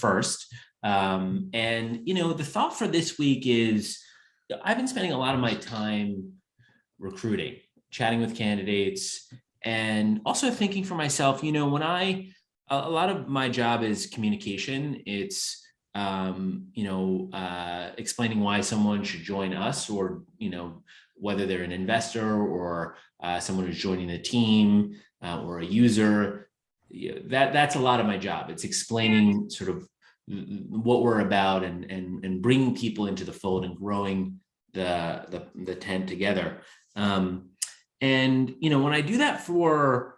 first. And, the thought for this week is I've been spending a lot of my time recruiting, chatting with candidates, and also thinking for myself, a lot of my job is communication. It's, explaining why someone should join us, or, whether they're an investor or someone who's joining the team or a user. That's a lot of my job. It's explaining sort of what we're about, and bringing people into the fold and growing the tent together. And when I do that for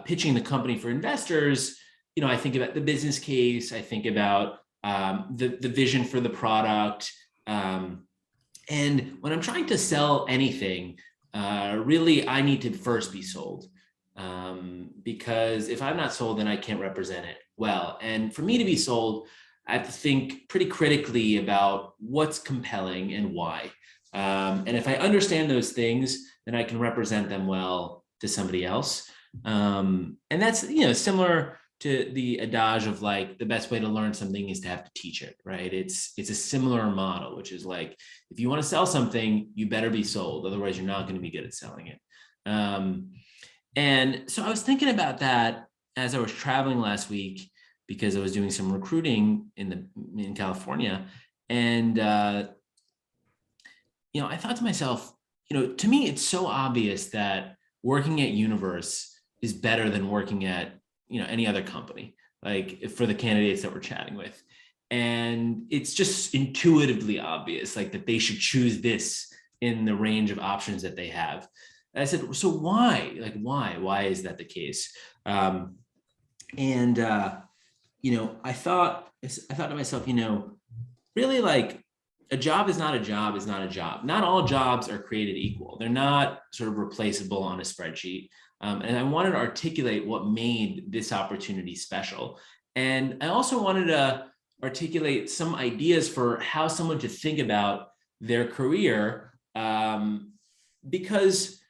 pitching the company for investors, I think about the business case. I think about the vision for the product. And when I'm trying to sell anything, really, I need to first be sold. Because if I'm not sold, then I can't represent it well. And for me to be sold, I have to think pretty critically about what's compelling and why. And if I understand those things, then I can represent them well to somebody else. And that's, similar to the adage of like, the best way to learn something is to have to teach it, right? It's a similar model, which is like, if you want to sell something, you better be sold. Otherwise, you're not going to be good at selling it. And so I was thinking about that as I was traveling last week, because I was doing some recruiting in California. And, I thought to myself, to me, it's so obvious that working at Universe is better than working at, any other company, like for the candidates that we're chatting with. And it's just intuitively obvious, like that they should choose this in the range of options that they have. And I said, so why? Like, why is that the case? I thought to myself, really, like, a job is not a job is not a job. Not all jobs are created equal. They're not sort of replaceable on a spreadsheet. And I wanted to articulate what made this opportunity special. And I also wanted to articulate some ideas for how someone to think about their career, because,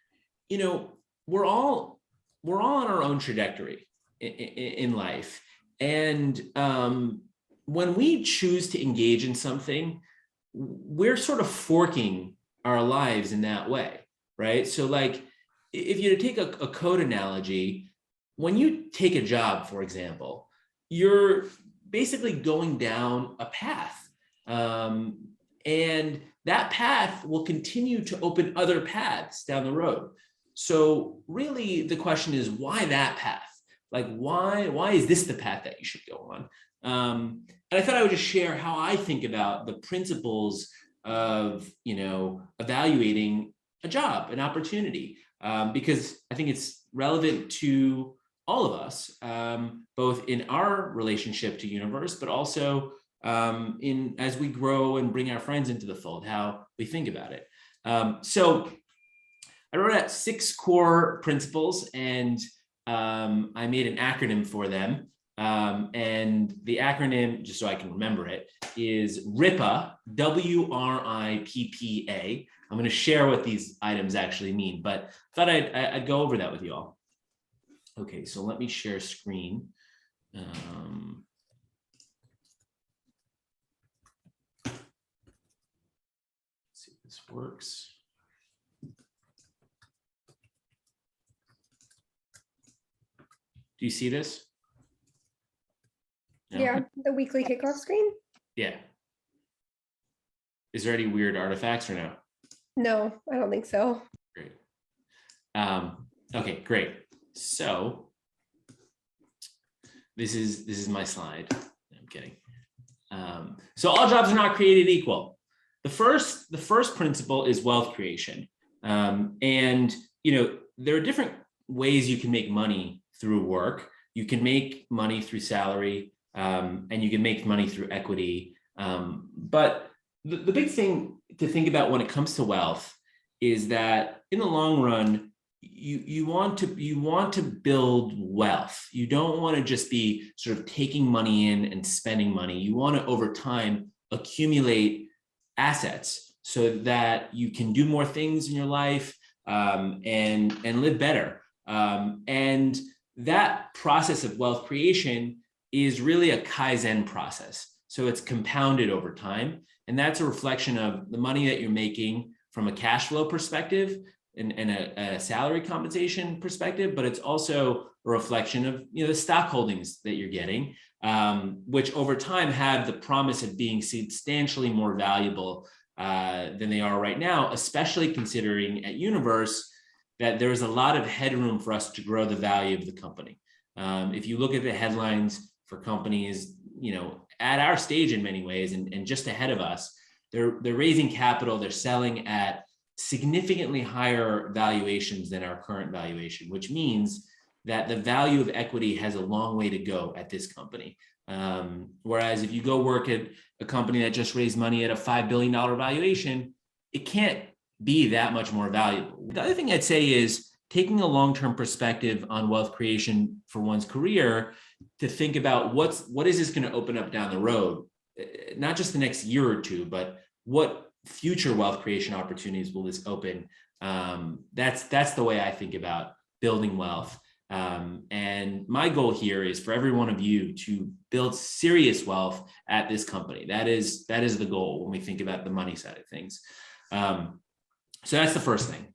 we're all on our own trajectory in life. And when we choose to engage in something, we're sort of forking our lives in that way, right? So like, if you take a code analogy, when you take a job, for example, you're basically going down a path. And that path will continue to open other paths down the road. So really the question is, why that path? Like, why is this the path that you should go on? And I thought I would just share how I think about the principles of, evaluating a job, an opportunity, because I think it's relevant to all of us, both in our relationship to Universe, but also as we grow and bring our friends into the fold, how we think about it. So I wrote out 6 core principles, and I made an acronym for them. And the acronym, just so I can remember it, is WRIPPA, WRIPPA. I'm going to share what these items actually mean, but I thought I'd go over that with you all. Okay, so let me share screen. Let's see if this works. Do you see this? No? Yeah, the weekly kickoff screen. Yeah. Is there any weird artifacts or no? No, I don't think so. Great. Okay, great. So this is my slide. I'm kidding. So all jobs are not created equal. The first principle is wealth creation. And there are different ways you can make money through work. You can make money through salary, and you can make money through equity. But the big thing to think about when it comes to wealth is that in the long run, you want to build wealth. You don't want to just be sort of taking money in and spending money. You want to, over time, accumulate assets so that you can do more things in your life, and live better. And that process of wealth creation is really a Kaizen process. So it's compounded over time. And that's a reflection of the money that you're making from a cash flow perspective and a salary compensation perspective, but it's also a reflection of the stock holdings that you're getting, which over time have the promise of being substantially more valuable than they are right now, especially considering at Universe that there is a lot of headroom for us to grow the value of the company. If you look at the headlines for companies, at our stage in many ways, and just ahead of us, they're raising capital, they're selling at significantly higher valuations than our current valuation, which means that the value of equity has a long way to go at this company. Whereas if you go work at a company that just raised money at a $5 billion valuation, it can't be that much more valuable. The other thing I'd say is taking a long-term perspective on wealth creation for one's career to think about what is this going to open up down the road, not just the next year or two, but what future wealth creation opportunities will this open? That's the way I think about building wealth. And my goal here is for every one of you to build serious wealth at this company. That is the goal when we think about the money side of things. So that's the first thing.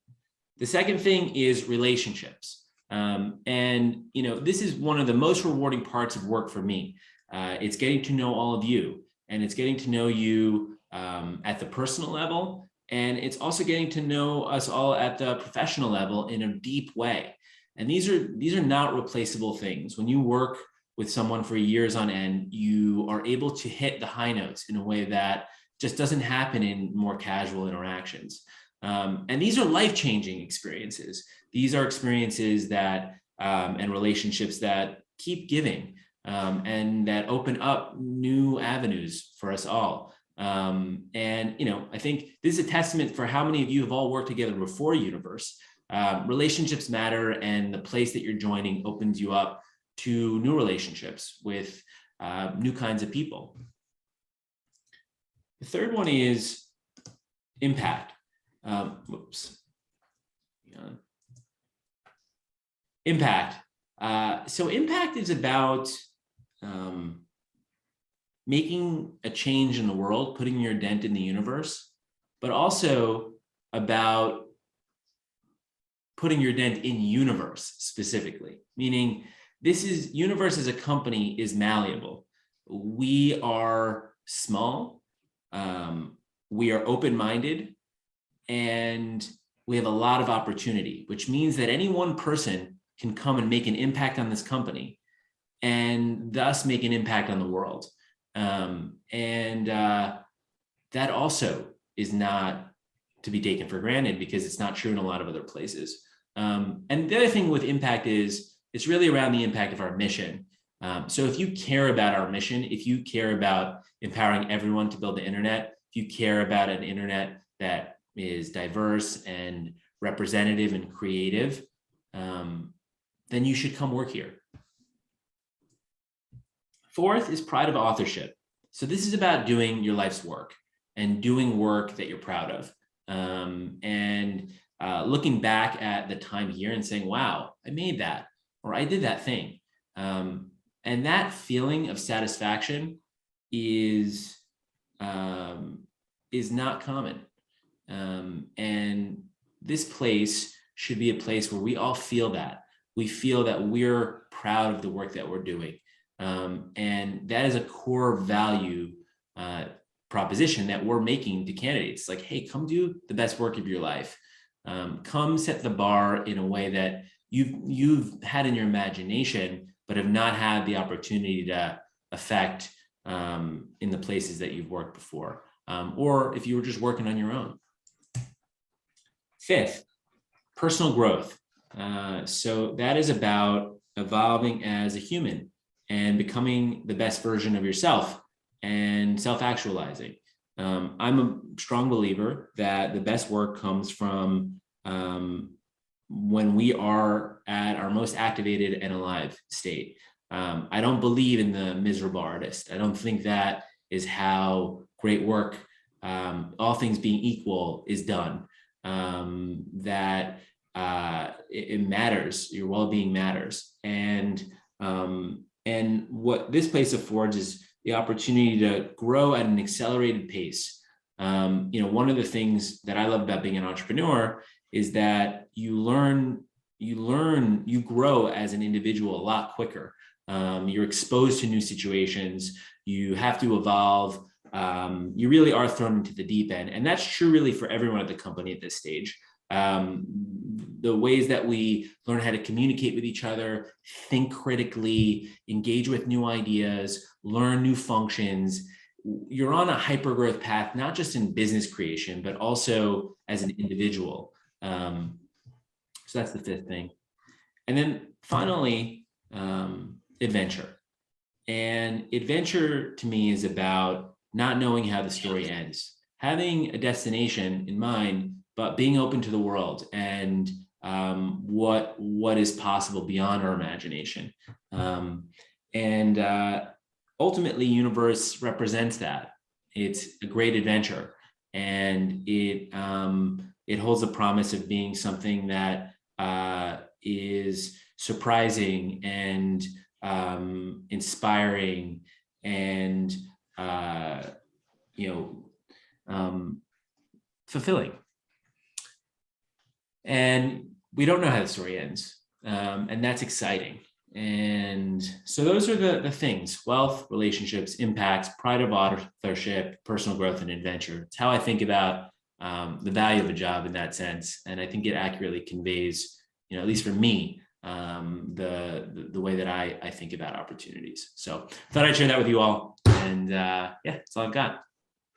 The second thing is relationships. And this is one of the most rewarding parts of work for me. It's getting to know all of you, and it's getting to know you at the personal level, and it's also getting to know us all at the professional level in a deep way. And these are not replaceable things. When you work with someone for years on end, you are able to hit the high notes in a way that just doesn't happen in more casual interactions. And these are life-changing experiences. These are experiences that and relationships that keep giving and that open up new avenues for us all. And I think this is a testament for how many of you have all worked together before Universe. Relationships matter, and the place that you're joining opens you up to new relationships with new kinds of people. The third one is impact. Impact. So impact is about making a change in the world, putting your dent in the universe, but also about putting your dent in Universe specifically, meaning Universe as a company is malleable. We are small, we are open-minded, and we have a lot of opportunity, which means that any one person can come and make an impact on this company and thus make an impact on the world. That also is not to be taken for granted because it's not true in a lot of other places. And the other thing with impact is it's really around the impact of our mission. So if you care about our mission, if you care about empowering everyone to build the internet, if you care about an internet that is diverse and representative and creative, then you should come work here. Fourth is pride of authorship. So this is about doing your life's work and doing work that you're proud of. Looking back at the time here and saying, wow, I made that, or I did that thing. And that feeling of satisfaction is not common. And this place should be a place where we all feel that. We feel that we're proud of the work that we're doing. And that is a core value proposition that we're making to candidates. Like, hey, come do the best work of your life. Come set the bar in a way that you've had in your imagination, but have not had the opportunity to affect in the places that you've worked before. Or if you were just working on your own. Fifth, personal growth. So that is about evolving as a human and becoming the best version of yourself and self-actualizing. I'm a strong believer that the best work comes from when we are at our most activated and alive state. I don't believe in the miserable artist. I don't think that is how great work, all things being equal, is done. It matters, your well-being matters. And And what this place affords is the opportunity to grow at an accelerated pace. One of the things that I love about being an entrepreneur is that you grow as an individual a lot quicker. You're exposed to new situations. You have to evolve. You really are thrown into the deep end. And that's true really for everyone at the company at this stage. The ways that we learn how to communicate with each other, think critically, engage with new ideas, learn new functions. You're on a hypergrowth path, not just in business creation, but also as an individual. So that's the fifth thing. And then finally, adventure. And adventure to me is about not knowing how the story ends, having a destination in mind, but being open to the world and what is possible beyond our imagination. Ultimately, Universe represents that. It's a great adventure, and it holds the promise of being something that is surprising and inspiring and fulfilling. And we don't know how the story ends, and that's exciting. And so those are the things: wealth, relationships, impacts, pride of authorship, personal growth, and adventure. It's how I think about the value of a job in that sense. And I think it accurately conveys, at least for me, the way that I think about opportunities. So I thought I'd share that with you all. And that's all I've got.